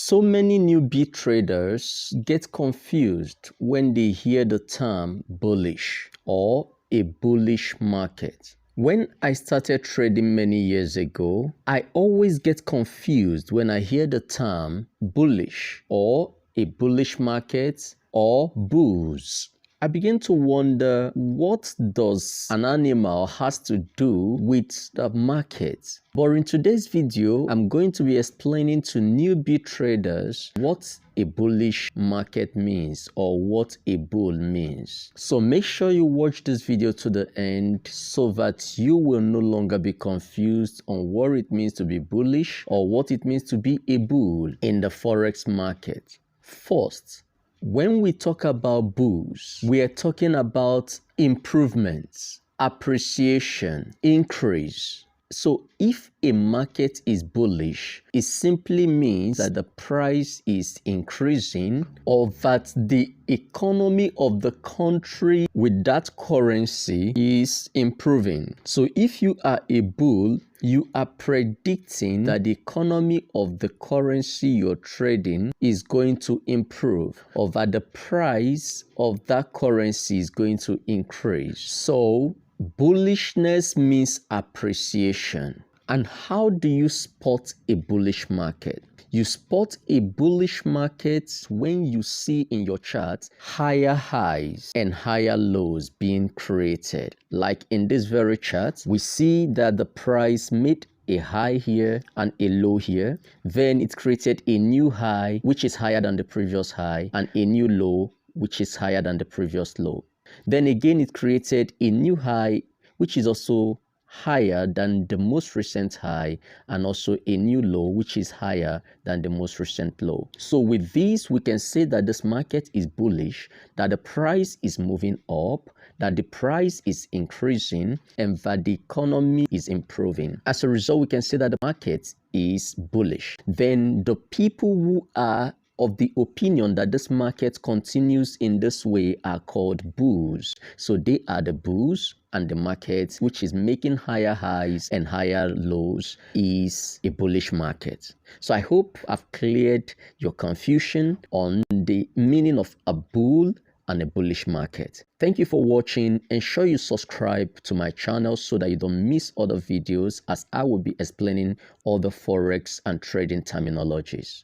So many newbie traders get confused when they hear the term bullish or a bullish market. When I started trading many years ago, I always get confused when I hear the term bullish or a bullish market or bulls. I begin to wonder, what does an animal has to do with the market? But in today's video, I'm going to be explaining to newbie traders what a bullish market means or what a bull means. So make sure you watch this video to the end so that you will no longer be confused on what it means to be bullish or what it means to be a bull in the Forex market. First, when we talk about bulls, we are talking about improvements, appreciation, increase. So if a market is bullish, it simply means that the price is increasing or that the economy of the country with that currency is improving. So if you are a bull, you are predicting that the economy of the currency you're trading is going to improve or that the price of that currency is going to increase. So bullishness means appreciation. And how do you spot a bullish market? You spot a bullish market when you see in your chart higher highs and higher lows being created. Like in this very chart, we see that the price made a high here and a low here. Then it created a new high, which is higher than the previous high, and a new low, which is higher than the previous low. Then again, it created a new high, which is also higher than the most recent high, and also a new low, which is higher than the most recent low. So with this, we can say that this market is bullish, that the price is moving up, that the price is increasing, and that the economy is improving. As a result, we can say that the market is bullish. Then the people who are of the opinion that this market continues in this way are called bulls. So they are the bulls, and the market, which is making higher highs and higher lows, is a bullish market. So I hope I've cleared your confusion on the meaning of a bull and a bullish market. Thank you for watching. Ensure you subscribe to my channel so that you don't miss other videos, as I will be explaining all the Forex and trading terminologies.